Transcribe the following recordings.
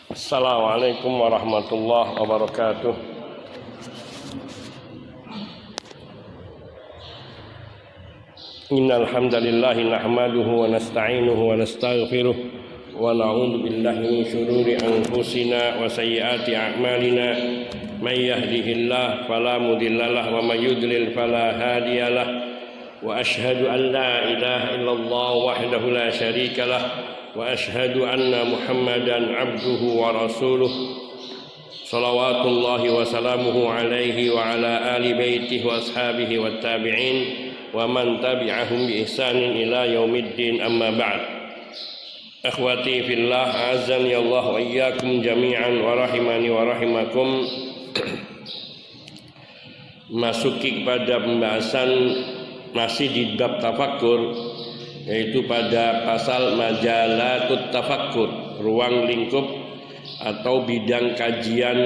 Assalamualaikum warahmatullahi wabarakatuh. Innal hamdalillah nahmaduhu wa nasta'inuhu wa nastaghfiruh wa na'udzu billahi min shururi anfusina wa sayyiati a'malina. May yahdihillahu fala mudhillalah wa may yudlil fala hadiyalah. Wa asyhadu an la ilaha illallah wahdahu la syarikalah wa asyhadu anna Muhammadan abduhu wa rasuluh. Salawatullahi wa salamuhu alaihi wa ala ali baitihi wa ashabihi wa tabi'in wa man tabi'ahum bi ihsanin ila yaumiddin, amma ba'd. Akhwati fillah, azani Allah wa iyyakum jami'an wa rahimani wa rahimakum. Masuki kepada pembahasan masih di bab tafakkur, yaitu pada pasal majalatut tafakkur, ruang lingkup atau bidang kajian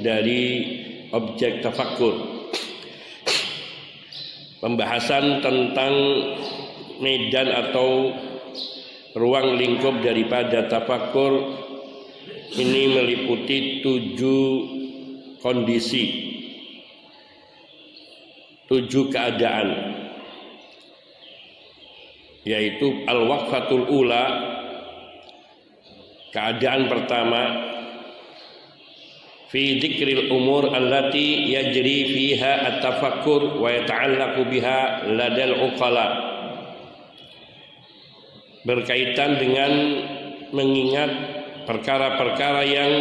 dari objek tafakkur. Pembahasan tentang medan atau ruang lingkup daripada tafakkur ini meliputi 7 kondisi, 7 keadaan, yaitu al-waqfatul ula, keadaan pertama, fi dzikril umur allati yajri fiha at-tafakkur wa yata'allaqu biha ladal uqala, berkaitan dengan mengingat perkara-perkara yang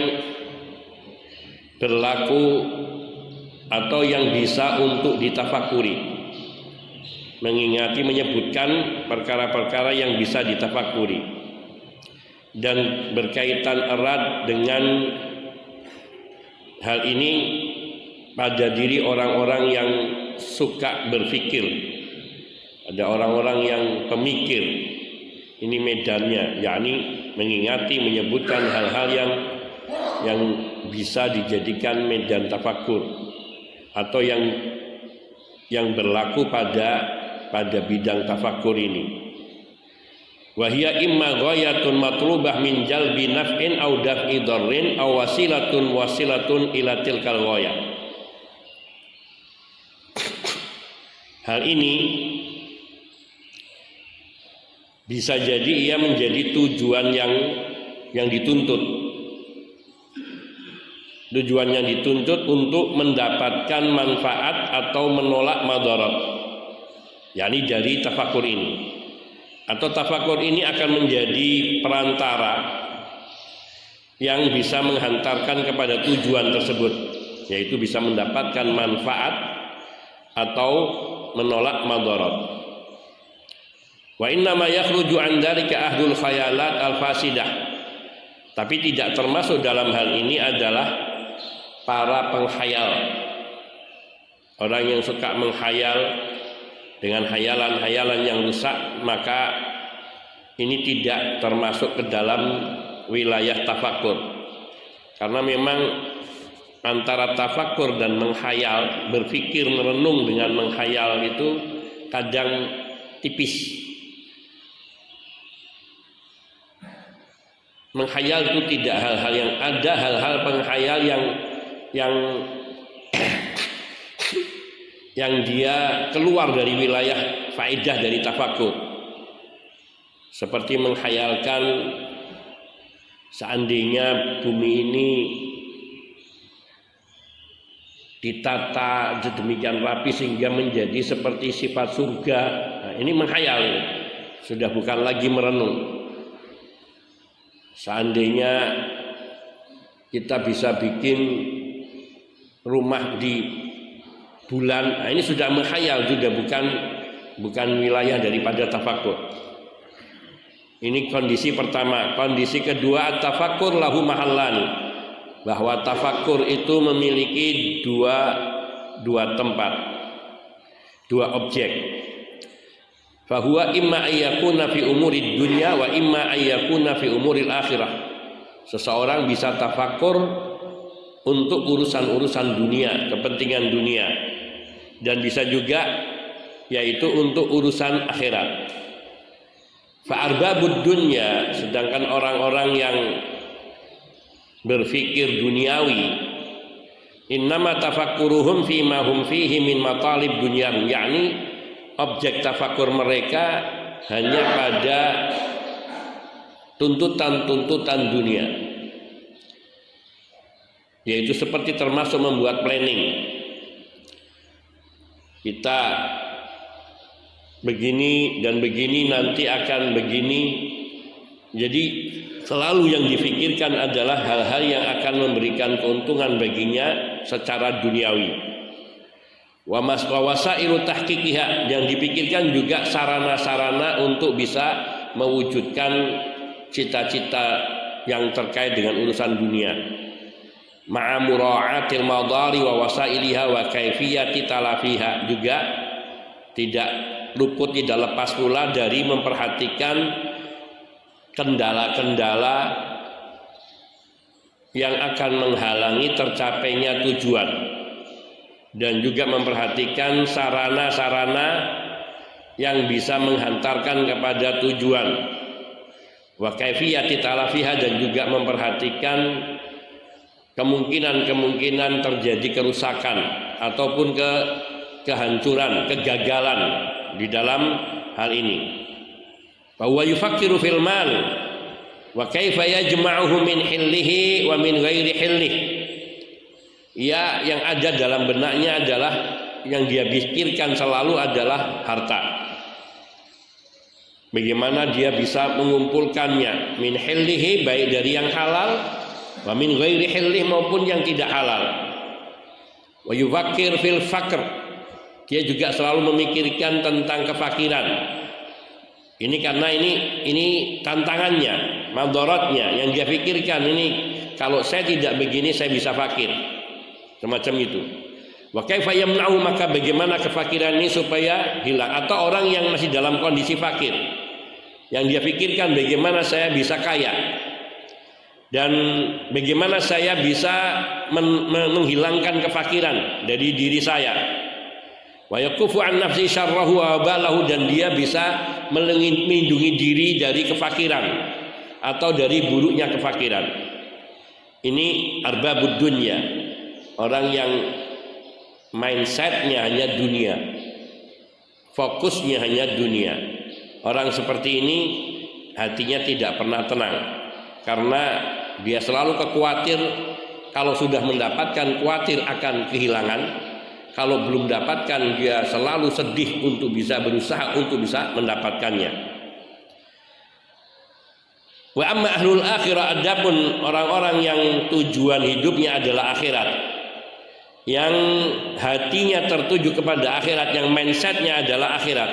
berlaku atau yang bisa untuk ditafakuri. Mengingati, menyebutkan perkara-perkara yang bisa ditafakuri dan berkaitan erat dengan hal ini pada diri orang-orang yang suka berpikir. Ada orang-orang yang pemikir, ini medannya, yakni mengingati, menyebutkan hal-hal yang bisa dijadikan medan tafakur atau yang berlaku pada bidang tafakur ini. Wahia imma ghayatun matlubah min jalbi naf'in aw daf'i dharrin aw wasilatun ila tilkal ghayah. Hal ini bisa jadi ia menjadi tujuan yang dituntut. Tujuan yang dituntut untuk mendapatkan manfaat atau menolak madarat, yakni dari tafakur ini. Atau tafakur ini akan menjadi perantara yang bisa menghantarkan kepada tujuan tersebut, yaitu bisa mendapatkan manfaat atau menolak madarat. Wa innama yakhruju an dzalika ahlul khayalat al-fasidah. Tapi tidak termasuk dalam hal ini adalah para penghayal. Orang yang suka menghayal dengan hayalan-hayalan yang rusak, maka ini tidak termasuk ke dalam wilayah tafakur. Karena memang antara tafakur dan menghayal, berpikir merenung dengan menghayal itu kadang tipis. Menghayal itu tidak hal-hal yang ada, hal-hal penghayal yang dia keluar dari wilayah faedah dari tafakur. Seperti menghayalkan seandainya bumi ini ditata sedemikian rapi sehingga menjadi seperti sifat surga. Nah, ini menghayal, sudah bukan lagi merenung. Seandainya kita bisa bikin rumah di bulan, nah ini sudah menghayal, sudah bukan wilayah daripada tafakur. Ini kondisi pertama. Kondisi kedua, tafakur lahu mahallan, bahwa tafakur itu memiliki dua tempat, dua objek. Fahuwa imma ayyakuna fi umurid dunya wa imma ayyakuna fi umuril akhirah. Seseorang bisa tafakur untuk urusan-urusan dunia, kepentingan dunia, dan bisa juga yaitu untuk urusan akhirat. Fa'arbabud dunya, sedangkan orang-orang yang berfikir duniawi. Innama tafakkuruhum fima hum fihi min matalib dunyahum, yakni objek tafakkur mereka hanya pada tuntutan-tuntutan dunia, yaitu seperti termasuk membuat planning. Kita begini dan begini, nanti akan begini. Jadi selalu yang difikirkan adalah hal-hal yang akan memberikan keuntungan baginya secara duniawi. Wa wasailu tahqiqiha, yang dipikirkan juga sarana-sarana untuk bisa mewujudkan cita-cita yang terkait dengan urusan dunia. Ma'a mura'atil madari wa wasailiha wa kaifiyati talafiha, juga tidak luput, tidak lepas pula dari memperhatikan kendala-kendala yang akan menghalangi tercapainya tujuan, dan juga memperhatikan sarana-sarana yang bisa menghantarkan kepada tujuan. Wa kaifiyati talafiha, dan juga memperhatikan kemungkinan-kemungkinan terjadi kerusakan ataupun kehancuran, kegagalan di dalam hal ini. Wa huwa yufakkiru fil mal wa kaifa yajma'uhu min hillihi wa min ghairi hillihi. Ya, yang ada dalam benaknya adalah, yang dia pikirkan selalu adalah harta. Bagaimana dia bisa mengumpulkannya, min hillihi, baik dari yang halal, wa min ghairi hillihi, maupun yang tidak halal. Wa yufakkir fil faqr, dia juga selalu memikirkan tentang kefakiran. Ini karena ini tantangannya, madaratnya yang dia pikirkan. Ini kalau saya tidak begini saya bisa fakir. Semacam itu. Wa kaifa yamna'u, maka bagaimana kefakiran ini supaya hilang, atau orang yang masih dalam kondisi fakir, yang dia pikirkan bagaimana saya bisa kaya, dan bagaimana saya bisa menghilangkan kefakiran dari diri saya. Wa yakufu an nafsi syarrahu wa balahu, dan dia bisa melindungi diri dari kefakiran atau dari buruknya kefakiran. Ini arbabud dunya, orang yang mindsetnya hanya dunia, fokusnya hanya dunia. Orang seperti ini hatinya tidak pernah tenang, karena dia selalu khawatir. Kalau sudah mendapatkan, khawatir akan kehilangan. Kalau belum dapatkan, dia selalu sedih untuk bisa berusaha untuk bisa mendapatkannya. Wa amma ahlul akhirah, adapun orang-orang yang tujuan hidupnya adalah akhirat, yang hatinya tertuju kepada akhirat, yang mindsetnya adalah akhirat,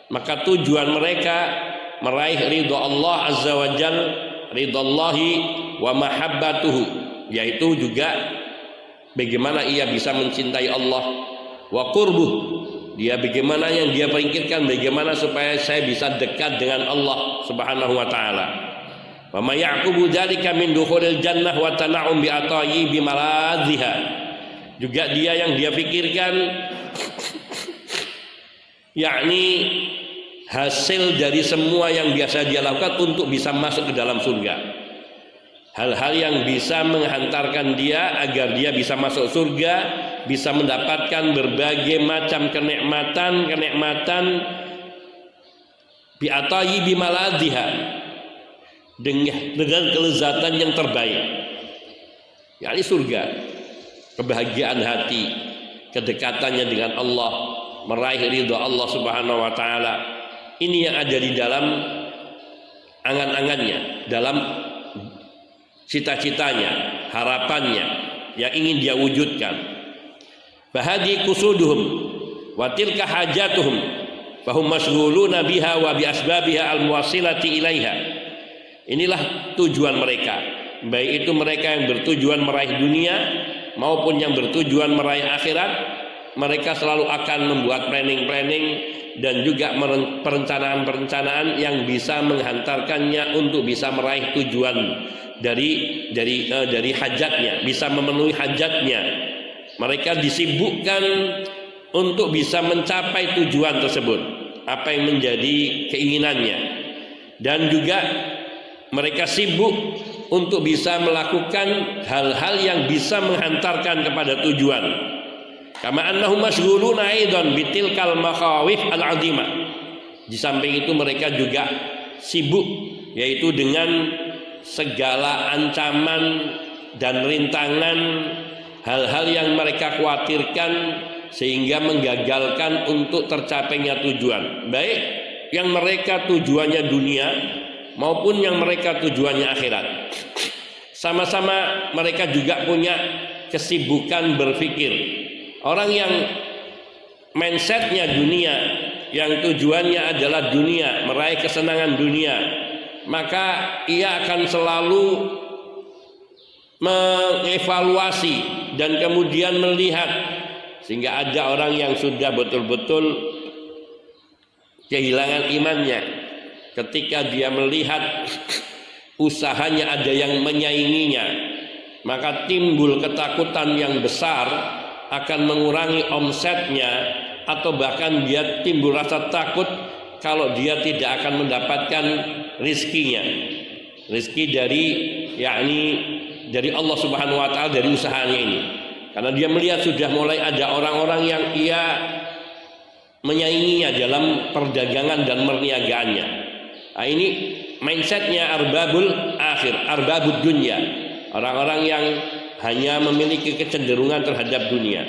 maka tujuan mereka meraih ridha Allah azza wa jal, ridha Allahi wa mahabbatuhu, yaitu juga bagaimana ia bisa mencintai Allah, wa qurbuh, dia bagaimana yang dia pikirkan, bagaimana supaya saya bisa dekat dengan Allah subhanahu wa ta'ala. Wa ma ya'qubu dzalika min dukhulil jannah wa tana'um bi atayi bi maladhiha, juga dia yang dia pikirkan yakni hasil dari semua yang biasa dia lakukan untuk bisa masuk ke dalam surga, hal-hal yang bisa menghantarkan dia agar dia bisa masuk surga, bisa mendapatkan berbagai macam kenikmatan bi atayi bi maladhiha, dengan kelezatan yang terbaik, yakni surga, kebahagiaan hati, kedekatannya dengan Allah, meraih ridha Allah subhanahu wa ta'ala. Ini yang ada di dalam angan-angannya, dalam cita-citanya, harapannya yang ingin dia wujudkan. Bahadi kusuduhum wa tilka hajatuhum fahum masyghuluna biha wa bi asbabiha al-muwassilati ilaiha. Inilah tujuan mereka, baik itu mereka yang bertujuan meraih dunia maupun yang bertujuan meraih akhirat. Mereka selalu akan membuat planning dan juga perencanaan yang bisa menghantarkannya untuk bisa meraih tujuan dari hajatnya, bisa memenuhi hajatnya. Mereka disibukkan untuk bisa mencapai tujuan tersebut, apa yang menjadi keinginannya, dan juga Mereka sibuk untuk bisa melakukan hal-hal yang bisa menghantarkan kepada tujuan. Kama annahum masyghuluna aidan bitilkal makhawif al-'azimah. Di samping itu mereka juga sibuk yaitu dengan segala ancaman dan rintangan, hal-hal yang mereka khawatirkan sehingga menggagalkan untuk tercapainya tujuan, baik yang mereka tujuannya dunia maupun yang mereka tujuannya akhirat. Sama-sama mereka juga punya kesibukan berpikir. Orang yang mindsetnya dunia, yang tujuannya adalah dunia, meraih kesenangan dunia, maka ia akan selalu mengevaluasi dan kemudian melihat, sehingga ada orang yang sudah betul-betul kehilangan imannya ketika dia melihat usahanya ada yang menyainginya, maka timbul ketakutan yang besar akan mengurangi omsetnya, atau bahkan dia timbul rasa takut kalau dia tidak akan mendapatkan rizkinya, rizki dari dari Allah Subhanahu wa taala dari usahanya ini. Karena dia melihat sudah mulai ada orang-orang yang ia menyainginya dalam perdagangan dan perniagaannya. Nah, ini mindsetnya arbabul akhir, arbabud dunya, orang-orang yang hanya memiliki kecenderungan terhadap dunia.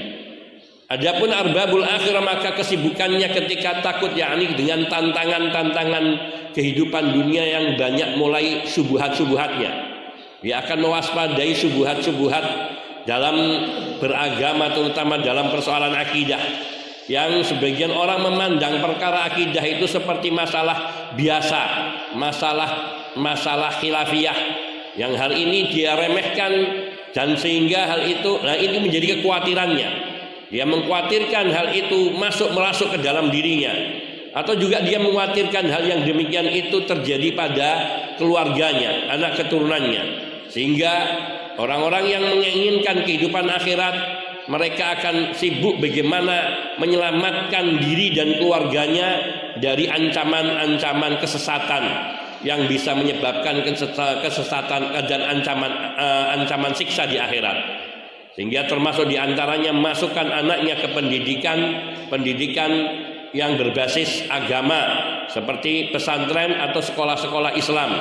Adapun arbabul akhir, maka kesibukannya ketika takut dengan tantangan-tantangan kehidupan dunia yang banyak mulai subuhat-subuhatnya. Dia akan mewaspadai subuhat-subuhat dalam beragama, terutama dalam persoalan akidah, yang sebagian orang memandang perkara akidah itu seperti masalah biasa, masalah khilafiyah, yang hal ini dia remehkan, dan sehingga hal itu, ini menjadi kekhawatirannya. Dia mengkhawatirkan hal itu merasuk ke dalam dirinya, atau juga dia mengkhawatirkan hal yang demikian itu terjadi pada keluarganya, anak keturunannya. Sehingga orang-orang yang menginginkan kehidupan akhirat, mereka akan sibuk bagaimana menyelamatkan diri dan keluarganya dari ancaman-ancaman kesesatan yang bisa menyebabkan kesesatan dan ancaman siksa di akhirat. Sehingga termasuk diantaranya masukkan anaknya ke pendidikan yang berbasis agama seperti pesantren atau sekolah-sekolah Islam.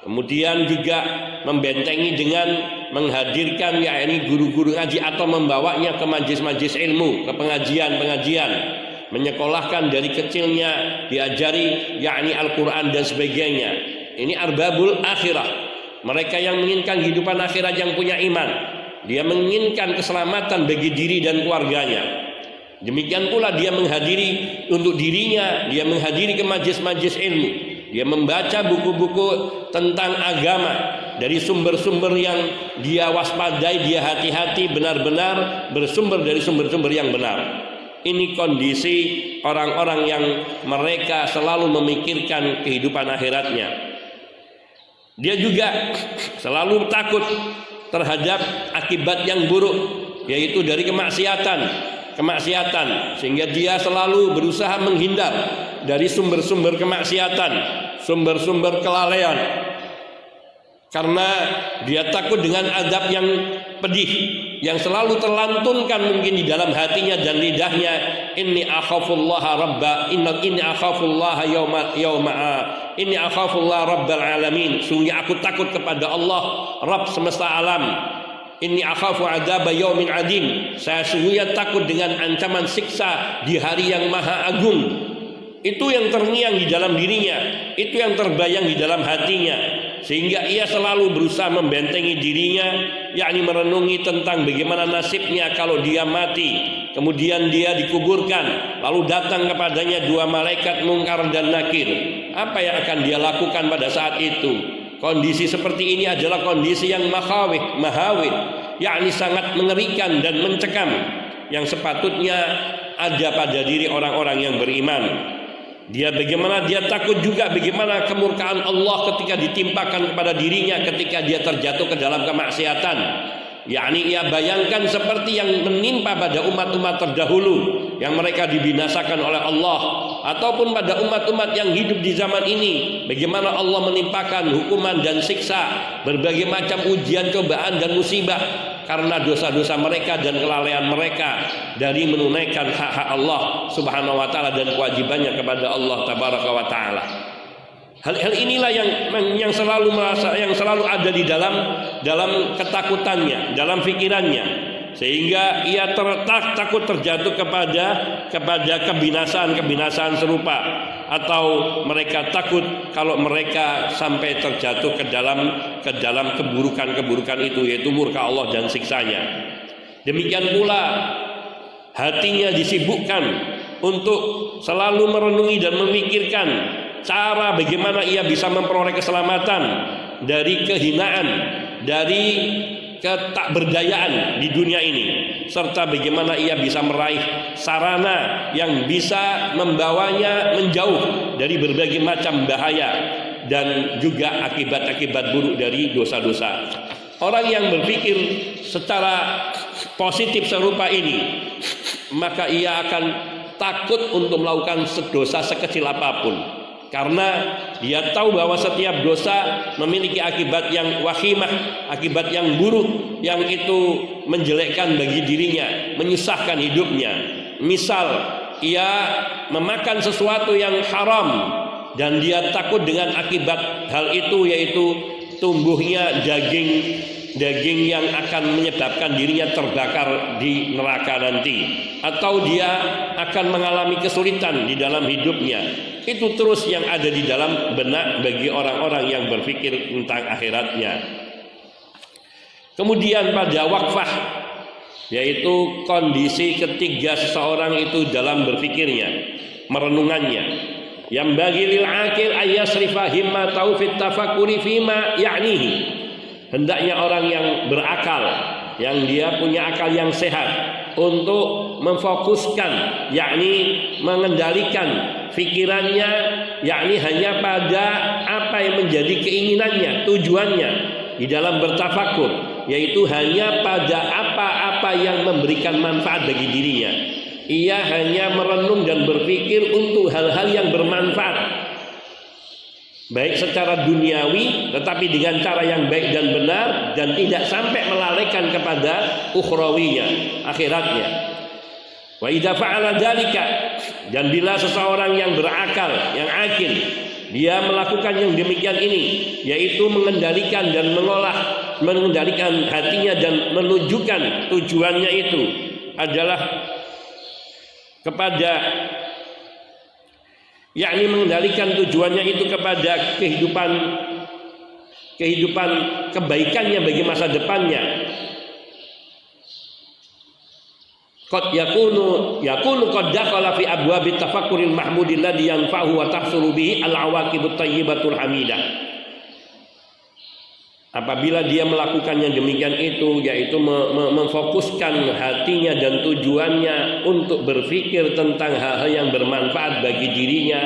Kemudian juga membentengi dengan menghadirkan guru-guru ngaji atau membawanya ke majlis-majlis ilmu, ke pengajian-pengajian, menyekolahkan dari kecilnya, diajari Al-Quran dan sebagainya. Ini arbabul akhirah, mereka yang menginginkan kehidupan akhirat, yang punya iman. Dia menginginkan keselamatan bagi diri dan keluarganya. Demikian pula dia menghadiri untuk dirinya, dia menghadiri ke majlis-majlis ilmu, dia membaca buku-buku tentang agama dari sumber-sumber yang dia waspadai, dia hati-hati benar-benar bersumber dari sumber-sumber yang benar. Ini kondisi orang-orang yang mereka selalu memikirkan kehidupan akhiratnya. Dia juga selalu takut terhadap akibat yang buruk, yaitu dari kemaksiatan, sehingga dia selalu berusaha menghindar dari sumber-sumber kemaksiatan, sumber-sumber kelalaian, karena dia takut dengan azab yang pedih yang selalu terlantunkan mungkin di dalam hatinya dan lidahnya. Inni akhafullaha rabbal alamin. Sungguh aku takut kepada Allah, Rabb semesta alam. Inni akhafu adzaba yaumin adim. Saya sungguhnya takut dengan ancaman siksa di hari yang maha agung. Itu yang terngiang di dalam dirinya, itu yang terbayang di dalam hatinya, sehingga ia selalu berusaha membentengi dirinya, merenungi tentang bagaimana nasibnya kalau dia mati, kemudian dia dikuburkan, lalu datang kepadanya dua malaikat Munkar dan Nakir. Apa yang akan dia lakukan pada saat itu? Kondisi seperti ini adalah kondisi yang mahawin, sangat mengerikan dan mencekam, yang sepatutnya ada pada diri orang-orang yang beriman. Dia takut juga bagaimana kemurkaan Allah ketika ditimpakan kepada dirinya ketika dia terjatuh ke dalam kemaksiatan. Ia bayangkan seperti yang menimpa pada umat-umat terdahulu yang mereka dibinasakan oleh Allah. ataupun pada umat-umat yang hidup di zaman ini, bagaimana Allah menimpakan hukuman dan siksa, berbagai macam ujian, cobaan dan musibah karena dosa-dosa mereka dan kelalaian mereka dari menunaikan hak-hak Allah Subhanahu wa taala dan kewajibannya kepada Allah tabaraka wa taala. Hal-hal inilah yang selalu ada di dalam ketakutannya, dalam pikirannya, sehingga ia takut terjatuh kepada kebinasaan serupa, atau mereka takut kalau mereka sampai terjatuh ke dalam keburukan itu, yaitu murka Allah dan siksanya. Demikian pula hatinya disibukkan untuk selalu merenungi dan memikirkan cara bagaimana ia bisa memperoleh keselamatan dari kehinaan, dari ketakberdayaan di dunia ini, serta bagaimana ia bisa meraih sarana yang bisa membawanya menjauh dari berbagai macam bahaya dan juga akibat-akibat buruk dari dosa-dosa. Orang yang berpikir secara positif serupa ini, maka ia akan takut untuk melakukan dosa sekecil apapun, karena dia tahu bahwa setiap dosa memiliki akibat yang wahimah, akibat yang buruk, yang itu menjelekkan bagi dirinya, menyusahkan hidupnya. Misal ia memakan sesuatu yang haram dan dia takut dengan akibat hal itu, yaitu tumbuhnya daging yang akan menyebabkan dirinya terbakar di neraka nanti, atau dia akan mengalami kesulitan di dalam hidupnya. Itu terus yang ada di dalam benak bagi orang-orang yang berpikir tentang akhiratnya. Kemudian pada wakfah, yaitu kondisi ketiga seseorang itu dalam berpikirnya, merenungannya, yang bagi lil akil ayasrifa himmatahu fit tafakkuri fima ya'nihi. Hendaknya orang yang berakal, yang dia punya akal yang sehat, untuk memfokuskan, yakni mengendalikan pikirannya, yakni hanya pada apa yang menjadi keinginannya, tujuannya di dalam bertafakur, yaitu hanya pada apa-apa yang memberikan manfaat bagi dirinya. Ia hanya merenung dan berpikir untuk hal-hal yang bermanfaat, baik secara duniawi tetapi dengan cara yang baik dan benar, dan tidak sampai melalaikan kepada ukhrawinya, akhiratnya. Wa idza fa'ala dzalika, dan bila seseorang yang berakal, yang akil, dia melakukan yang demikian ini, yaitu mengendalikan hatinya dan menunjukkan tujuannya itu adalah kepada, yakni mengendalikan tujuannya itu kepada kehidupan kebaikannya bagi masa depannya. Qad yakunu qad dakhala fi abwabi tafakkuril mahmudil ladzi yanfa'u wa tahsulu bihi al-awaqibut thayyibatul hamidah. Apabila dia melakukan yang demikian itu, yaitu memfokuskan hatinya dan tujuannya untuk berpikir tentang hal-hal yang bermanfaat bagi dirinya,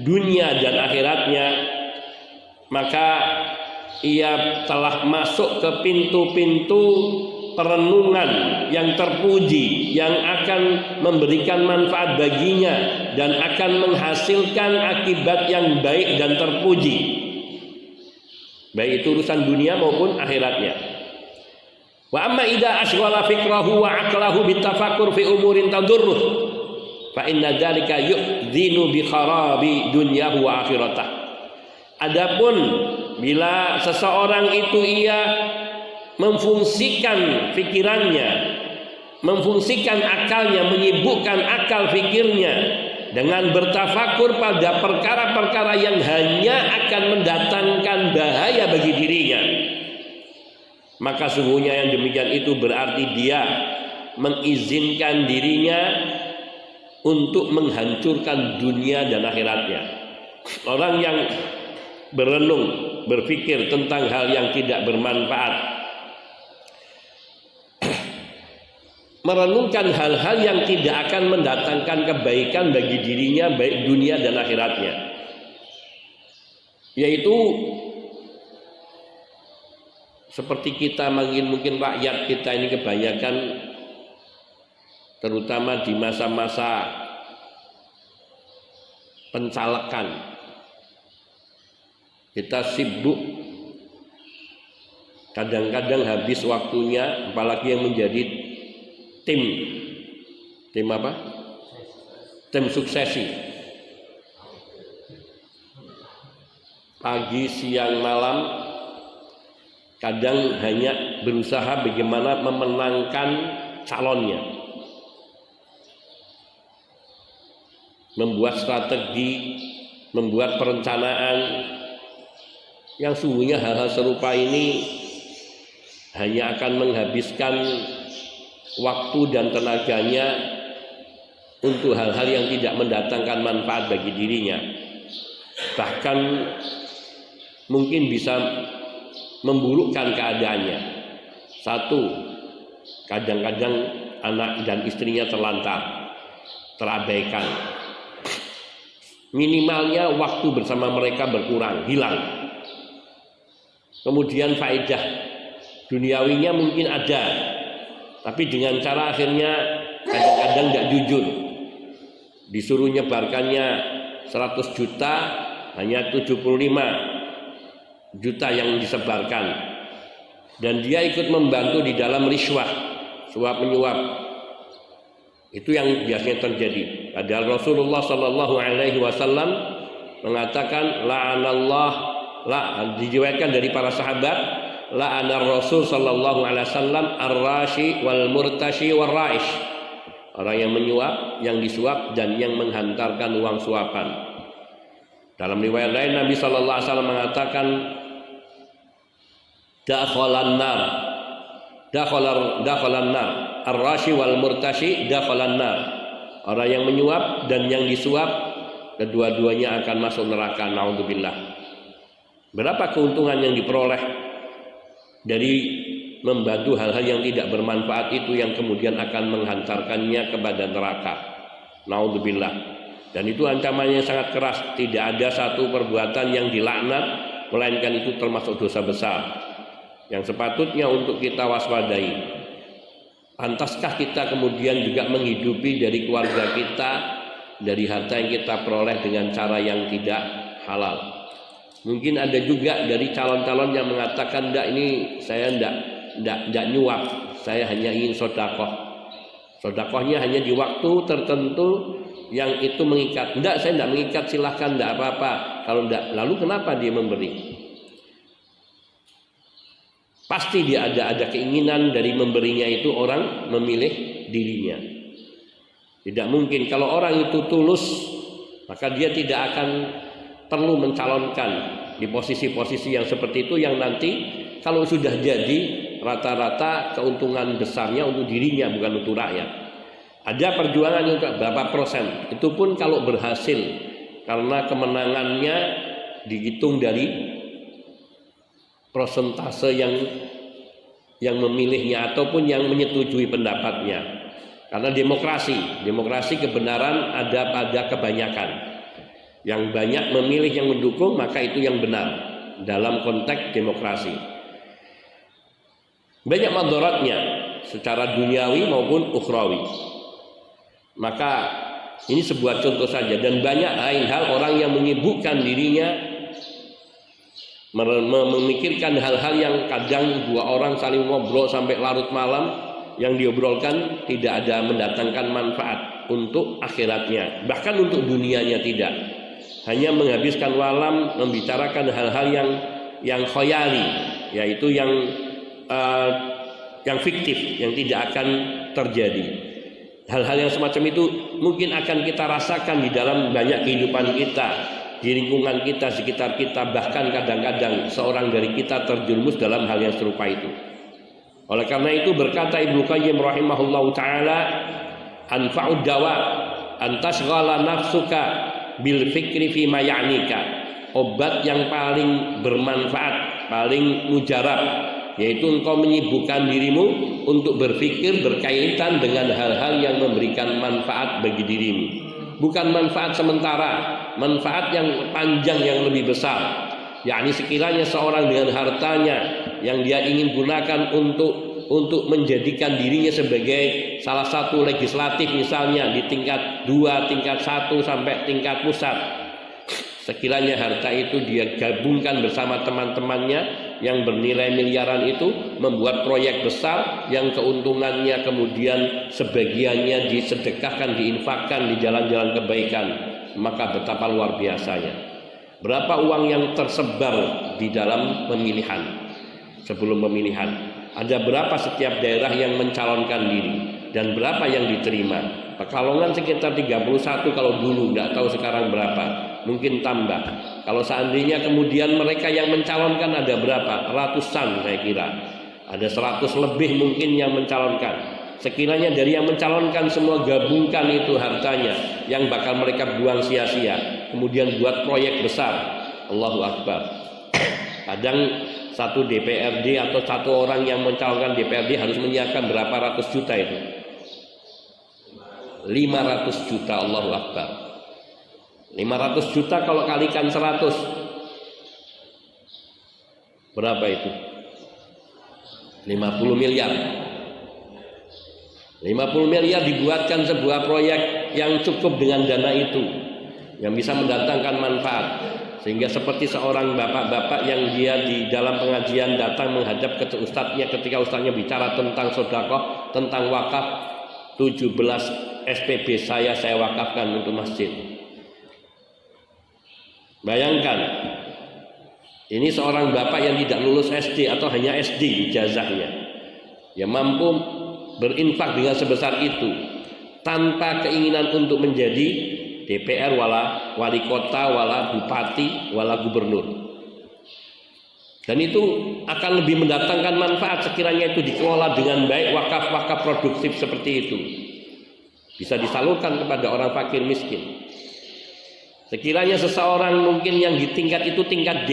dunia dan akhiratnya, maka ia telah masuk ke pintu-pintu perenungan yang terpuji, yang akan memberikan manfaat baginya dan akan menghasilkan akibat yang baik dan terpuji, baik itu urusan dunia maupun akhiratnya. Wa amma idza ashghala fikrahu wa aqlahu bitafakkur fi umurin tadurruh fa inna dzalika yu'dhinu bi kharabi dunyahu wa akhiratah. Adapun bila seseorang itu ia memfungsikan pikirannya, memfungsikan akalnya, menyibukkan akal pikirnya dengan bertafakur pada perkara-perkara yang hanya akan mendatangkan bahaya bagi dirinya, maka sungguhnya yang demikian itu berarti dia mengizinkan dirinya untuk menghancurkan dunia dan akhiratnya. Orang yang berenung, berpikir tentang hal yang tidak bermanfaat, merenungkan hal-hal yang tidak akan mendatangkan kebaikan bagi dirinya, baik dunia dan akhiratnya, yaitu seperti kita mungkin rakyat kita ini kebanyakan, terutama di masa-masa pencalekan. Kita sibuk, kadang-kadang habis waktunya, apalagi yang menjadi tim apa? Tim suksesi. Pagi, siang, malam, kadang hanya berusaha bagaimana memenangkan calonnya, membuat strategi, membuat perencanaan, yang sungguhnya hal-hal serupa ini hanya akan menghabiskan waktu dan tenaganya untuk hal-hal yang tidak mendatangkan manfaat bagi dirinya, bahkan mungkin bisa memburukkan keadaannya. Satu, kadang-kadang anak dan istrinya terlantar, terabaikan. Minimalnya waktu bersama mereka berkurang, hilang. Kemudian faedah duniawinya mungkin ada, tapi dengan cara akhirnya kadang-kadang nggak jujur. Disuruh nyebarkannya 100 juta, hanya 75 juta yang disebarkan, dan dia ikut membantu di dalam riswah, suap menyuap. Itu yang biasanya terjadi. Padahal Rasulullah Shallallahu Alaihi Wasallam mengatakan, diriwayatkan dari para sahabat, la'anar Rasul Shallallahu Alaihi Wasallam ar-rashi wal murtashi wal raish, orang yang menyuap, yang disuap, dan yang menghantarkan uang suapan. Dalam riwayat lain Nabi Shallallahu Alaihi Wasallam mengatakan, dakhalan nar ar-rashi wal murtashi dakhalan nar, orang yang menyuap dan yang disuap kedua-duanya akan masuk neraka. Naudzubillah. Berapa keuntungan yang diperoleh dari membantu hal-hal yang tidak bermanfaat itu, yang kemudian akan menghantarkannya kepada neraka. Naudzubillah. Dan itu ancamannya sangat keras. Tidak ada satu perbuatan yang dilaknat, melainkan itu termasuk dosa besar yang sepatutnya untuk kita waspadai. Pantaskah kita kemudian juga menghidupi dari keluarga kita, dari harta yang kita peroleh dengan cara yang tidak halal? Mungkin ada juga dari calon-calon yang mengatakan, enggak, ini saya enggak nyuap, saya hanya ingin sodakoh. Sodakohnya hanya di waktu tertentu yang itu mengikat. Enggak, saya enggak mengikat, silahkan, enggak apa-apa. Kalau enggak, lalu kenapa dia memberi? Pasti dia ada keinginan dari memberinya itu orang memilih dirinya. Tidak mungkin kalau orang itu tulus, maka dia tidak akan perlu mencalonkan di posisi-posisi yang seperti itu, yang nanti kalau sudah jadi rata-rata keuntungan besarnya untuk dirinya, bukan untuk rakyat. Ada perjuangan untuk berapa persen, itu pun kalau berhasil, karena kemenangannya dihitung dari persentase yang memilihnya ataupun yang menyetujui pendapatnya. Karena demokrasi kebenaran ada pada kebanyakan. Yang banyak memilih yang mendukung, maka itu yang benar dalam konteks demokrasi. Banyak madaratnya secara duniawi maupun ukhrawi. Maka ini sebuah contoh saja, dan banyak lain hal orang yang menyibukkan dirinya memikirkan hal-hal yang kadang dua orang saling ngobrol sampai larut malam, yang diobrolkan tidak ada mendatangkan manfaat untuk akhiratnya, bahkan untuk dunianya tidak. Hanya menghabiskan malam membicarakan hal-hal yang khayali, yaitu yang fiktif, yang tidak akan terjadi. Hal-hal yang semacam itu mungkin akan kita rasakan di dalam banyak kehidupan kita, di lingkungan kita, sekitar kita, bahkan kadang-kadang seorang dari kita terjerumus dalam hal yang serupa itu. Oleh karena itu berkata Ibnu Qayyim rahimahullahu taala, anfa'ud dawa antashghala nafsuka bil fikri fi ma ya'nika. Obat yang paling bermanfaat, paling mujarab, yaitu engkau menyibukkan dirimu untuk berpikir berkaitan dengan hal-hal yang memberikan manfaat bagi dirimu. Bukan manfaat sementara, manfaat yang panjang, yang lebih besar. Yakni sekiranya seorang dengan hartanya yang dia ingin gunakan untuk menjadikan dirinya sebagai salah satu legislatif misalnya di tingkat 2, tingkat 1 sampai tingkat pusat, Sekiranya harta itu dia gabungkan bersama teman-temannya yang bernilai miliaran itu, membuat proyek besar yang keuntungannya kemudian sebagiannya disedekahkan, diinfakkan di jalan-jalan kebaikan, maka betapa luar biasanya. Berapa uang yang tersebar di dalam pemilihan, sebelum pemilihan, ada berapa setiap daerah yang mencalonkan diri dan berapa yang diterima. Pekalongan sekitar 31 kalau dulu, nggak tahu sekarang berapa, mungkin tambah. Kalau seandainya kemudian mereka yang mencalonkan ada berapa? Ratusan saya kira. Ada 100 lebih mungkin yang mencalonkan. Sekiranya dari yang mencalonkan semua gabungkan itu hartanya yang bakal mereka buang sia-sia, kemudian buat proyek besar, Allahu Akbar. Kadang satu DPRD atau satu orang yang mencalonkan DPRD harus menyiapkan berapa ratus juta itu. 500 juta, Allahu Akbar. 500 juta kalau kalikan 100, berapa itu? 50 miliar. 50 miliar dibuatkan sebuah proyek yang cukup dengan dana itu, yang bisa mendatangkan manfaat. Sehingga seperti seorang bapak-bapak yang dia di dalam pengajian datang menghadap ke ustadznya, ketika ustadznya bicara tentang sedekah, tentang wakaf, 17 SPB saya wakafkan untuk masjid. Bayangkan, ini seorang bapak yang tidak lulus SD atau hanya SD ijazahnya, yang mampu berinfak dengan sebesar itu tanpa keinginan untuk menjadi DPR, wala wali kota, wala bupati, wala gubernur. Dan itu akan lebih mendatangkan manfaat sekiranya itu dikelola dengan baik, wakaf-wakaf produktif seperti itu bisa disalurkan kepada orang fakir miskin. Sekiranya seseorang mungkin yang di tingkat itu tingkat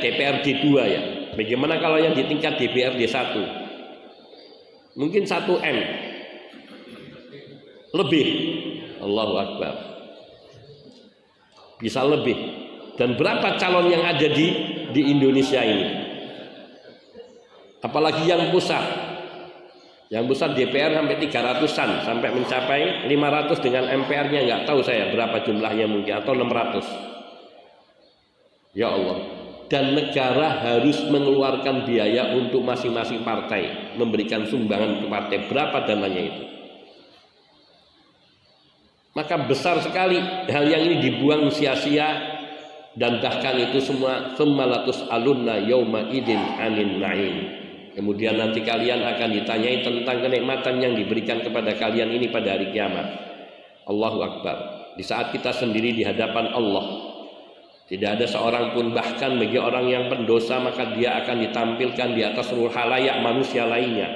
DPRD 2 ya. Bagaimana kalau yang di tingkat DPRD 1? Mungkin 1M lebih. Allahu Akbar. Bisa lebih. Dan berapa calon yang ada di Indonesia ini? Apalagi yang pusat. Yang pusat DPR sampai 300-an, sampai mencapai 500 dengan MPR-nya nggak tahu saya berapa jumlahnya mungkin, atau 600. Ya Allah. Dan negara harus mengeluarkan biaya untuk masing-masing partai, memberikan sumbangan ke partai. Berapa dananya itu? Maka besar sekali hal yang ini dibuang sia-sia. Dan bahkan itu semua tsummalatus alunna yauma idin anin na'im. Kemudian nanti kalian akan ditanyai tentang kenikmatan yang diberikan kepada kalian ini pada hari kiamat. Allahu Akbar. Di saat kita sendiri di hadapan Allah, tidak ada seorang pun, bahkan bagi orang yang pendosa, maka dia akan ditampilkan di atas seluruh halayak manusia lainnya,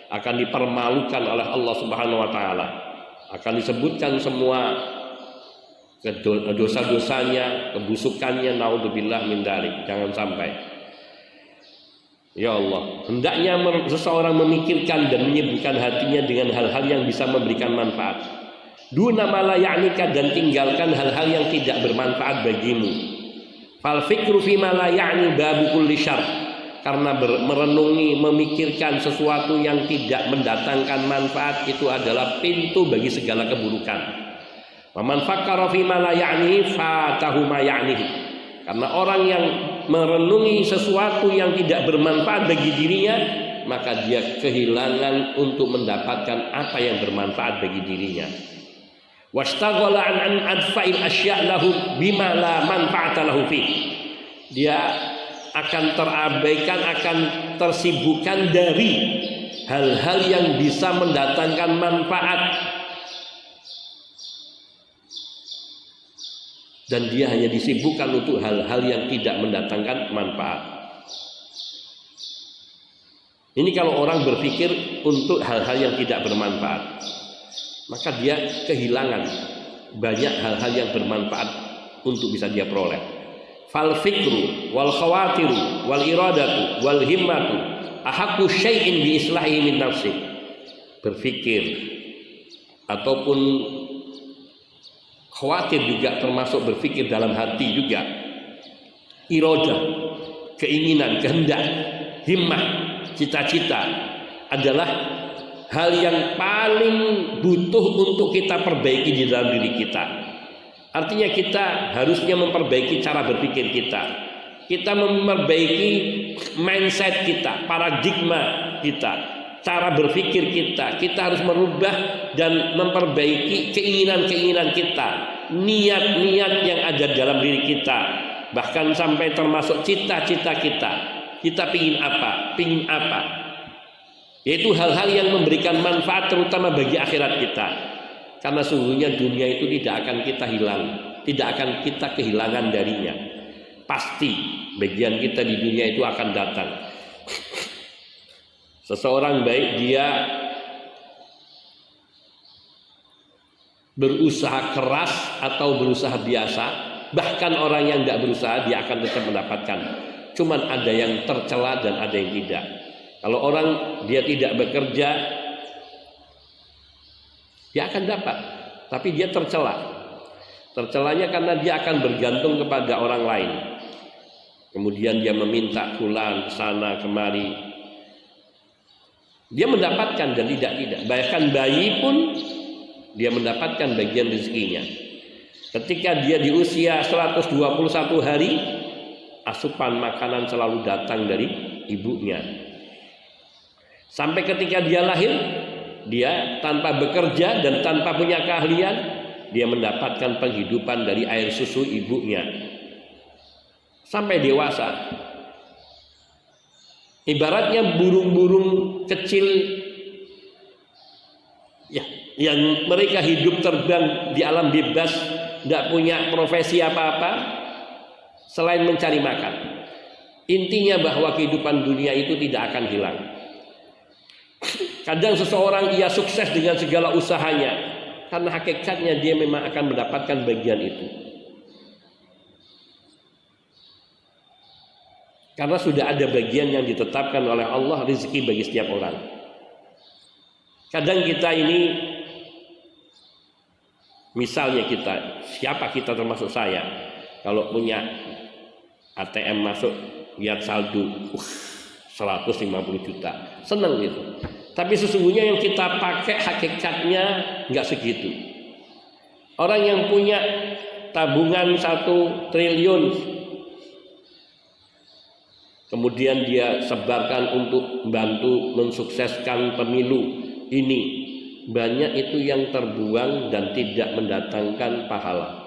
akan dipermalukan oleh Allah Subhanahu wa taala. Akan disebutkan semua dosa-dosanya, kebusukannya, naudzubillah min dzalik. Jangan sampai. Ya Allah, hendaknya seseorang memikirkan dan menyibukkan hatinya dengan hal-hal yang bisa memberikan manfaat. Duna ma la ya'nika, dan tinggalkan hal-hal yang tidak bermanfaat bagimu. Fal fikru fi ma la ya'ni babu kulli syarr. Karena merenungi, memikirkan sesuatu yang tidak mendatangkan manfaat itu adalah pintu bagi segala keburukan. Waman fakkara fi ma la ya'ni fatahu ma ya'nihi. Karena orang yang merenungi sesuatu yang tidak bermanfaat bagi dirinya, maka dia kehilangan untuk mendapatkan apa yang bermanfaat bagi dirinya. Wastaghala an adfa'il asya' lahu bima la manfa'ata lahu fi. Dia akan terabaikan, akan tersibukkan dari hal-hal yang bisa mendatangkan manfaat. Dan dia hanya disibukkan untuk hal-hal yang tidak mendatangkan manfaat. Ini kalau orang berpikir untuk hal-hal yang tidak bermanfaat, maka dia kehilangan banyak hal-hal yang bermanfaat untuk bisa dia peroleh. Fal fikru wal khawatiru wal iradatu wal himmatu ahaqqu syai'in bi islahi min nafsi. Berpikir ataupun khawatir juga termasuk berpikir dalam hati juga. Iradah, keinginan, kehendak, himmah, cita-cita adalah hal yang paling butuh untuk kita perbaiki di dalam diri kita. Artinya kita harusnya memperbaiki cara berpikir kita. Kita memperbaiki mindset kita, paradigma kita, cara berpikir kita. Kita harus merubah dan memperbaiki keinginan-keinginan kita, niat-niat yang ada dalam diri kita, bahkan sampai termasuk cita-cita kita. Kita pingin apa? Pingin apa? Yaitu hal-hal yang memberikan manfaat terutama bagi akhirat kita. Karena sungguhnya dunia itu tidak akan kita hilang, tidak akan kita kehilangan darinya. Pasti bagian kita di dunia itu akan datang. Seseorang baik dia berusaha keras atau berusaha biasa, bahkan orang yang tidak berusaha dia akan tetap mendapatkan. Cuman ada yang tercela dan ada yang tidak. Kalau orang dia tidak bekerja, dia akan dapat, tapi dia tercela. Tercelanya karena dia akan bergantung kepada orang lain. Kemudian dia meminta fulan sana kemari. Dia mendapatkan dan tidak. Bahkan bayi pun dia mendapatkan bagian rezekinya. Ketika dia di usia 121 hari, asupan makanan selalu datang dari ibunya. Sampai ketika dia lahir, dia tanpa bekerja dan tanpa punya keahlian, dia mendapatkan penghidupan dari air susu ibunya. Sampai dewasa. Ibaratnya burung-burung kecil ya, yang mereka hidup terbang di alam bebas, tidak punya profesi apa-apa selain mencari makan. Intinya bahwa kehidupan dunia itu tidak akan hilang. Kadang seseorang ia sukses dengan segala usahanya, karena hakikatnya dia memang akan mendapatkan bagian itu. Karena sudah ada bagian yang ditetapkan oleh Allah, rezeki bagi setiap orang. Kadang kita ini, misalnya kita, siapa kita termasuk saya, kalau punya ATM masuk, lihat saldo, 150 juta, senang gitu. Tapi sesungguhnya yang kita pakai hakikatnya nggak segitu. Orang yang punya tabungan 1 triliun, kemudian dia sebarkan untuk membantu mensukseskan pemilu ini, banyak itu yang terbuang dan tidak mendatangkan pahala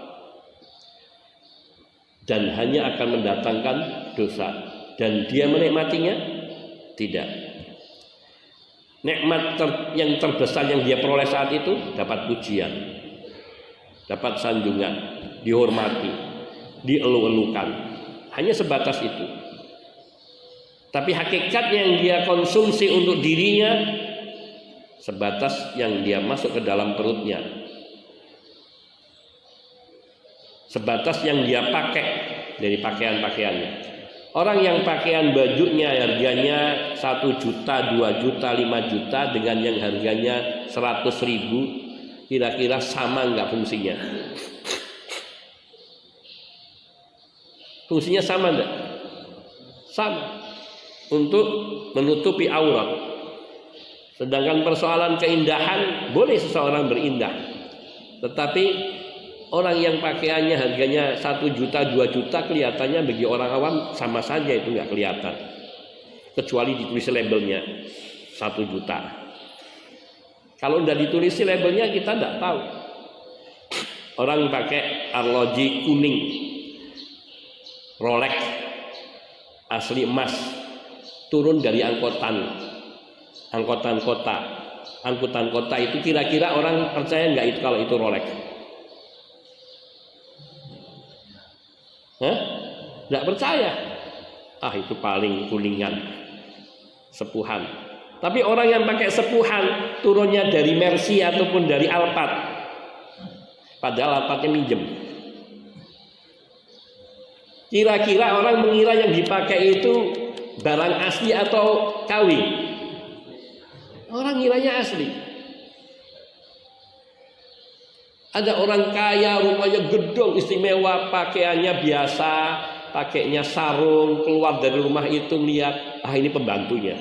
dan hanya akan mendatangkan dosa. Dan dia menikmatinya? Tidak. Nikmat yang terbesar yang dia peroleh saat itu dapat pujian, dapat sanjungan, dihormati, dielu-elukan, hanya sebatas itu. Tapi hakikat yang dia konsumsi untuk dirinya sebatas yang dia masuk ke dalam perutnya, sebatas yang dia pakai dari pakaian-pakaiannya. Orang yang pakaian bajunya harganya 1 juta, 2 juta, 5 juta dengan yang harganya 100.000, kira-kira sama nggak fungsinya? Fungsinya sama enggak? Sama, untuk menutupi aurat. Sedangkan persoalan keindahan, boleh seseorang berindah, tetapi orang yang pakaiannya harganya 1 juta, 2 juta, kelihatannya bagi orang awam sama saja itu nggak kelihatan, kecuali ditulis labelnya 1 juta. Kalau udah ditulis labelnya kita nggak tahu. Orang pakai arloji kuning, Rolex asli emas, turun dari angkutan kota itu, kira-kira orang percaya nggak itu kalau itu Rolex? Nggak percaya. Itu paling kuningan, sepuhan. Tapi orang yang pakai sepuhan turunnya dari Mercy ataupun dari Alphard, padahal Alphardnya minjem. Kira-kira orang mengira yang dipakai itu barang asli atau KW? Orang ngiranya asli. Ada orang kaya, rumahnya gedung istimewa, pakaiannya biasa, pakainya sarung, keluar dari rumah itu lihat, ini pembantunya.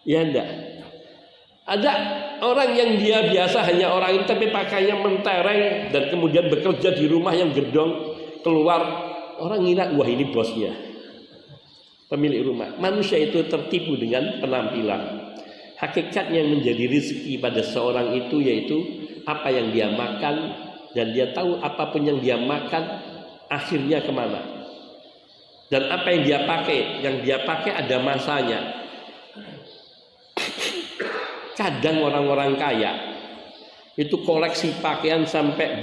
Ya enggak. Ada orang yang dia biasa hanya orang itu tapi pakainya mentereng dan kemudian bekerja di rumah yang gedong, keluar orang ngira wah ini bosnya, pemilik rumah. Manusia itu tertipu dengan penampilan. Hakikatnya yang menjadi rezeki pada seorang itu yaitu apa yang dia makan, dan dia tahu apapun yang dia makan akhirnya kemana, dan apa yang dia pakai ada masanya. Kadang orang-orang kaya itu koleksi pakaian sampai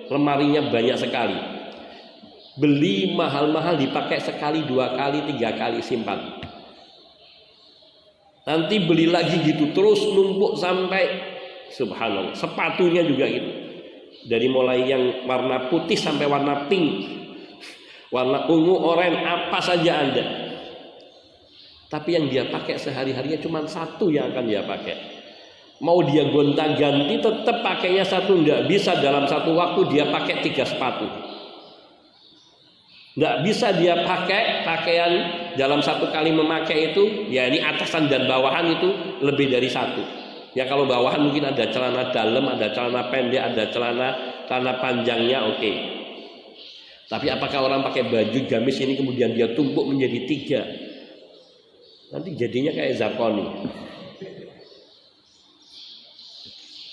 lemarinya banyak sekali, beli mahal-mahal dipakai sekali, 2 kali, 3 kali, simpan. Nanti beli lagi gitu terus numpuk sampai subhanallah. Sepatunya juga gitu, dari mulai yang warna putih sampai warna pink, warna ungu, oranye, apa saja ada. Tapi yang dia pakai sehari-harinya cuma satu yang akan dia pakai. Mau dia gonta-ganti tetap pakainya satu, enggak bisa dalam satu waktu dia pakai 3 sepatu. Enggak bisa dia pakai pakaian dalam satu kali memakai itu, ya ini atasan dan bawahan itu lebih dari satu. Ya kalau bawahan mungkin ada celana dalam, ada celana pendek, ada celana panjangnya, oke. Tapi apakah orang pakai baju gamis ini kemudian dia tumpuk menjadi 3? Nanti jadinya kayak Zakoni.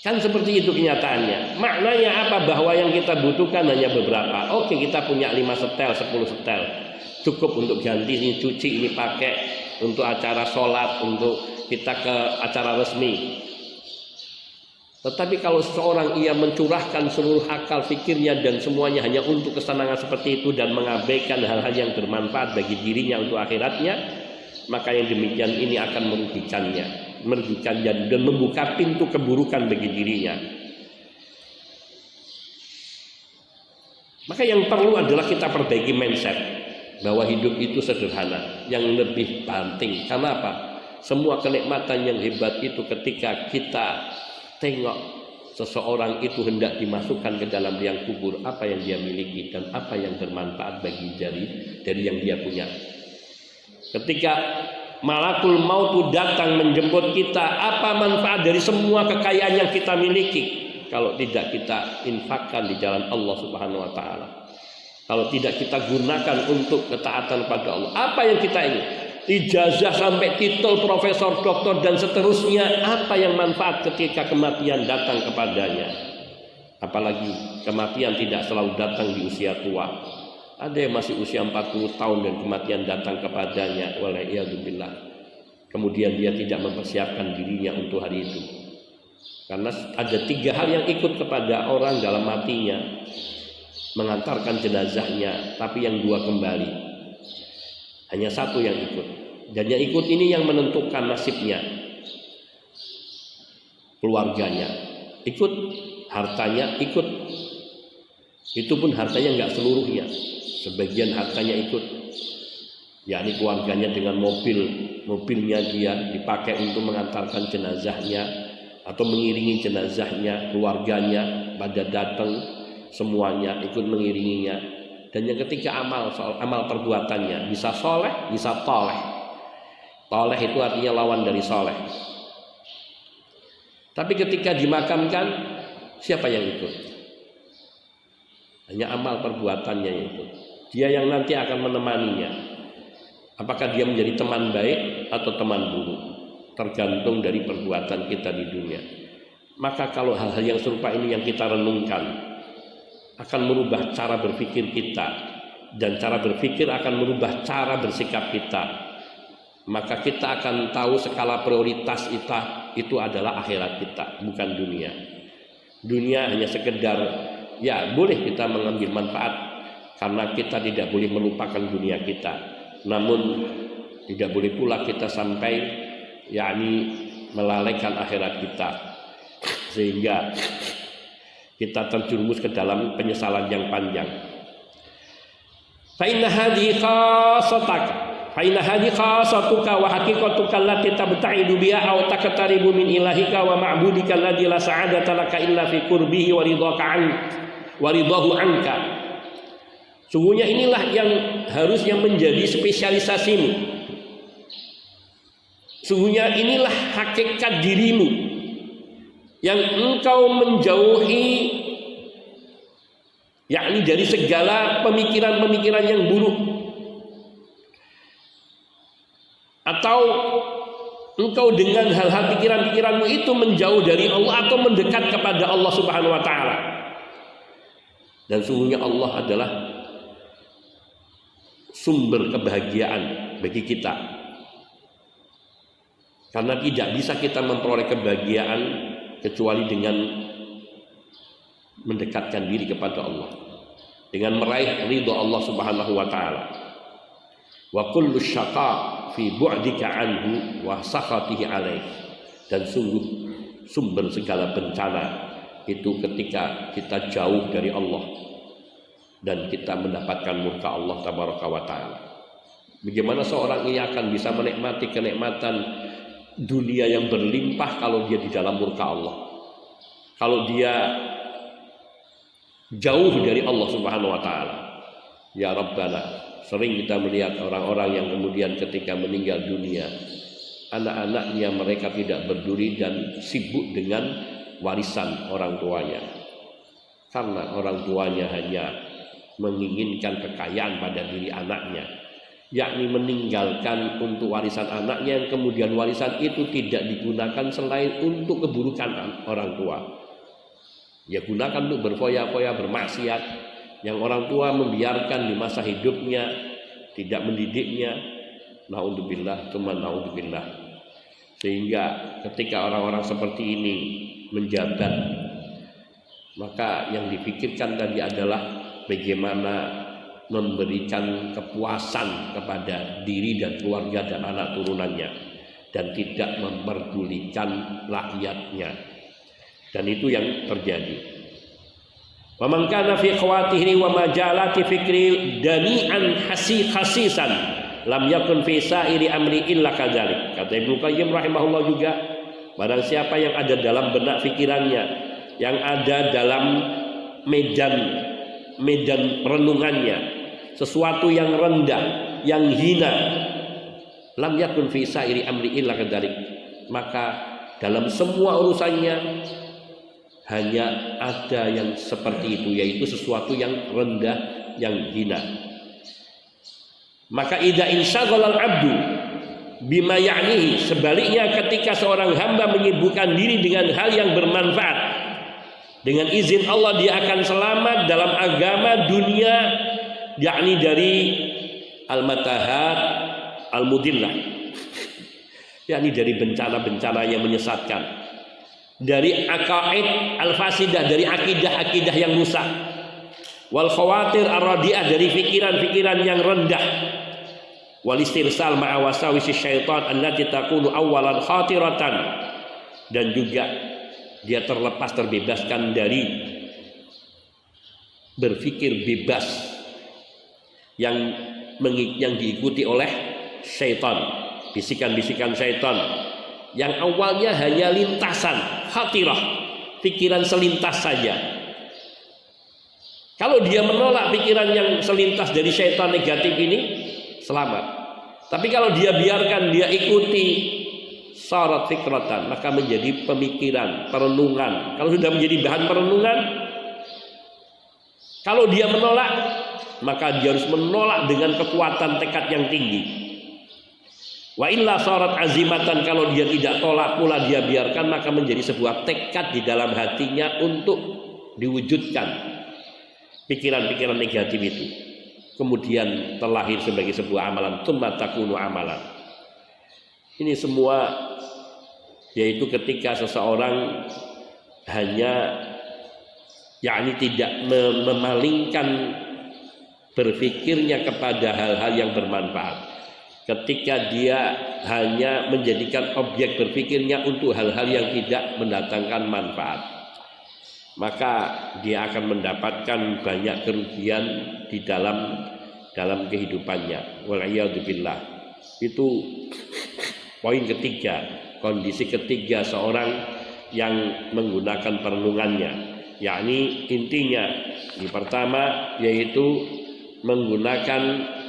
Kan seperti itu kenyataannya. Maknanya apa? Bahwa yang kita butuhkan hanya beberapa. Oke, kita punya 5 setel, 10 setel, cukup untuk ganti ini, cuci ini, pakai untuk acara sholat, untuk kita ke acara resmi. Tetapi kalau seseorang ia mencurahkan seluruh akal fikirnya dan semuanya hanya untuk kesenangan seperti itu dan mengabaikan hal-hal yang bermanfaat bagi dirinya untuk akhiratnya, maka yang demikian ini akan merugikannya dan membuka pintu keburukan bagi dirinya. Maka yang perlu adalah kita perbaiki mindset bahwa hidup itu sederhana, yang lebih penting. Karena apa? Semua kenikmatan yang hebat itu ketika kita tengok seseorang itu hendak dimasukkan ke dalam liang kubur, apa yang dia miliki dan apa yang bermanfaat bagi dari yang dia punya. Ketika malakul maut datang menjemput kita, apa manfaat dari semua kekayaan yang kita miliki kalau tidak kita infakkan di jalan Allah Subhanahu wa taala? Kalau tidak kita gunakan untuk ketaatan pada Allah, apa yang kita ingin? Ijazah sampai titel profesor, doktor dan seterusnya, apa yang manfaat ketika kematian datang kepadanya? Apalagi kematian tidak selalu datang di usia tua. Ada yang masih usia 40 tahun dan kematian datang kepadanya, wala'iyadzubillah. Kemudian dia tidak mempersiapkan dirinya untuk hari itu. Karena ada 3 hal yang ikut kepada orang dalam matinya, mengantarkan jenazahnya, tapi yang 2 kembali. Hanya 1 yang ikut. Dan yang ikut ini yang menentukan nasibnya. Keluarganya ikut, hartanya ikut. Itu pun hartanya enggak seluruhnya. Sebagian hartanya ikut, yakni keluarganya dengan mobilnya dia dipakai untuk mengantarkan jenazahnya atau mengiringi jenazahnya, keluarganya pada datang semuanya ikut mengiringinya. Dan yang ketiga amal perbuatannya, bisa soleh, bisa toleh. Toleh itu artinya lawan dari soleh. Tapi ketika dimakamkan, siapa yang ikut? Hanya amal perbuatannya yang ikut. Dia yang nanti akan menemaninya. Apakah dia menjadi teman baik atau teman buruk, tergantung dari perbuatan kita di dunia. Maka kalau hal-hal yang serupa ini yang kita renungkan, akan merubah cara berpikir kita, dan cara berpikir akan merubah cara bersikap kita. Maka kita akan tahu skala prioritas kita itu adalah akhirat kita, bukan dunia. Dunia hanya sekedar, ya boleh kita mengambil manfaat, karena kita tidak boleh melupakan dunia kita. Namun tidak boleh pula kita sampai yakni melalaikan akhirat kita, sehingga kita terjerumus ke dalam penyesalan yang panjang. Fa inna hadhihi khasataka, fa inna hadhihi khasatuka wa haqiqatuka allati tabta'idu biha aw taqtaribu min ilahika wa ma'budika alladzi la sa'adata laka illa fi qurbihi wa ridhaka wa ridahu anka. Sungguhnya inilah yang harusnya menjadi spesialisasimu. Sungguhnya inilah hakikat dirimu. yang engkau menjauhi, yakni dari segala pemikiran-pemikiran yang buruk, atau engkau dengan hal-hal pikiran-pikiranmu itu menjauh dari Allah atau mendekat kepada Allah Subhanahu wa taala. Dan sungguhnya Allah adalah sumber kebahagiaan bagi kita. Karena tidak bisa kita memperoleh kebahagiaan kecuali dengan mendekatkan diri kepada Allah, dengan meraih ridha Allah Subhanahu wa taala. Wa kullu syaqa fi bu'dika anhu wa sakhatihi alaih. Dan sungguh sumber segala bencana itu ketika kita jauh dari Allah dan kita mendapatkan murka Allah tabaraka wa taala. Bagaimana seorang ini akan bisa menikmati kenikmatan dunia yang berlimpah kalau dia di dalam murka Allah, kalau dia jauh dari Allah Subhanahu wa taala. Ya Rabbana, sering kita melihat orang-orang yang kemudian ketika meninggal dunia, anak-anaknya mereka tidak peduli dan sibuk dengan warisan orang tuanya, karena orang tuanya hanya menginginkan kekayaan pada diri anaknya, yakni meninggalkan untuk warisan anaknya, yang kemudian warisan itu tidak digunakan selain untuk keburukan orang tua. Ya gunakan untuk berfoya-foya, bermaksiat, yang orang tua membiarkan di masa hidupnya, tidak mendidiknya. Naudzubillah, cuma naudzubillah. Sehingga ketika orang-orang seperti ini menjabat, maka yang dipikirkan tadi adalah bagaimana memberikan kepuasan kepada diri dan keluarga dan anak turunannya, dan tidak memperdulikan rakyatnya. Dan itu yang terjadi. Wa man kana fi khawatihi wa majalati fikri dani'an khasisan lam yakun fi sa'iri amri illa kadzalik. Kata Ibnu Qayyim rahimahullah juga, barang siapa yang ada dalam benak pikirannya, yang ada dalam medan renungannya, sesuatu yang rendah, yang hina, lam yakun fi sa'iri amri illa kadzalik, maka dalam semua urusannya hanya ada yang seperti itu, yaitu sesuatu yang rendah, yang hina. Maka idza insyaghalal abdu bima ya'nihi, sebaliknya ketika seorang hamba menyibukkan diri dengan hal yang bermanfaat, dengan izin Allah dia akan selamat dalam agama dunia, yakni dari al-matahat al-mudillah, yakni dari bencana-bencana yang menyesatkan, dari aqaid al-fasidah, dari akidah-akidah yang rusak, wal khawatir ar-radi'ah, dari pikiran-pikiran yang rendah, wal istirsal ma'a wasawisi syaitan allati takunu awwalan khatiratan, dan juga dia terlepas, terbebaskan dari berpikir bebas yang diikuti oleh syaitan, bisikan-bisikan syaitan yang awalnya hanya lintasan, khatirah, pikiran selintas saja. Kalau dia menolak pikiran yang selintas dari syaitan negatif ini, selamat. Tapi kalau dia biarkan, dia ikuti syarat fikratan, maka menjadi pemikiran, perenungan. Kalau sudah menjadi bahan perenungan, kalau dia menolak, maka dia harus menolak dengan kekuatan tekad yang tinggi. Wa illa syarat azimatan, kalau dia tidak tolak pula dia biarkan, maka menjadi sebuah tekad di dalam hatinya untuk diwujudkan pikiran-pikiran negatif itu. Kemudian terlahir sebagai sebuah amalan, tsumma takunu amalan. Ini semua yaitu ketika seseorang hanya yakni tidak memalingkan berpikirnya kepada hal-hal yang bermanfaat. Ketika dia hanya menjadikan objek berpikirnya untuk hal-hal yang tidak mendatangkan manfaat, maka dia akan mendapatkan banyak kerugian di dalam kehidupannya. Wal'iyadzubillah. Itu poin ketiga, kondisi ketiga seorang yang menggunakan perenungannya, yakni intinya di pertama yaitu menggunakan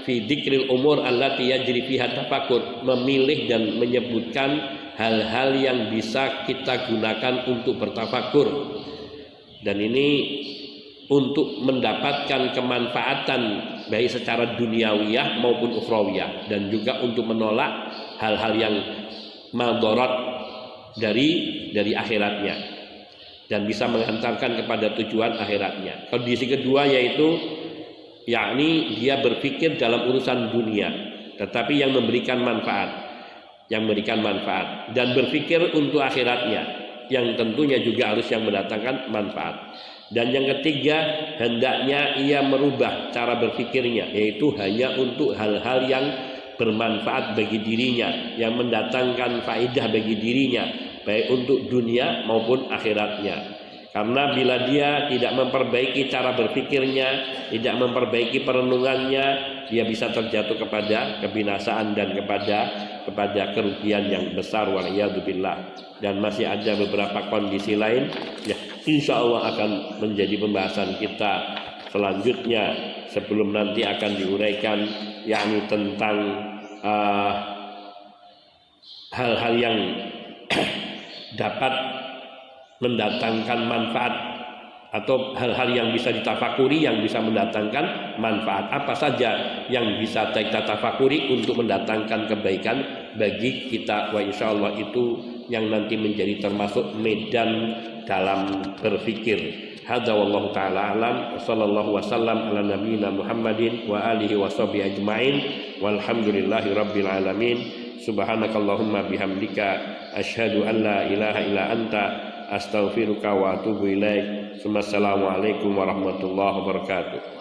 fi dzikril umur allati yajri fiha tafakkur, memilih dan menyebutkan hal-hal yang bisa kita gunakan untuk bertafakur. Dan ini untuk mendapatkan kemanfaatan baik secara duniawiyah maupun ukhrawiyah, dan juga untuk menolak hal-hal yang madarat dari akhiratnya dan bisa mengantarkan kepada tujuan akhiratnya. Kondisi kedua yaitu yakni dia berpikir dalam urusan dunia tetapi yang memberikan manfaat, dan berpikir untuk akhiratnya yang tentunya juga harus yang mendatangkan manfaat. Dan yang ketiga, hendaknya ia merubah cara berpikirnya, yaitu hanya untuk hal-hal yang bermanfaat bagi dirinya, yang mendatangkan faedah bagi dirinya, baik untuk dunia maupun akhiratnya. Karena bila dia tidak memperbaiki cara berpikirnya, tidak memperbaiki perenungannya, dia bisa terjatuh kepada kebinasaan dan kepada kerugian yang besar, waliyadzubillah. Dan masih ada beberapa kondisi lain ya, insya Allah akan menjadi pembahasan kita selanjutnya, sebelum nanti akan diuraikan yakni tentang hal-hal yang dapat mendatangkan manfaat atau hal-hal yang bisa ditafakuri yang bisa mendatangkan manfaat. Apa saja yang bisa kita tafakuri untuk mendatangkan kebaikan bagi kita, wa insyaallah itu yang nanti menjadi termasuk medan dalam berpikir. Hadza wallahu taala alam, sallallahu wasallam ala nabiyina Muhammadin wa alihi washabihi ajmain, walhamdulillahi rabbil alamin. Subhanakallahumma bihamdika asyhadu an la ilaha illa anta astaghfiruka wa atubu ilaik. Assalamualaikum warahmatullahi wabarakatuh.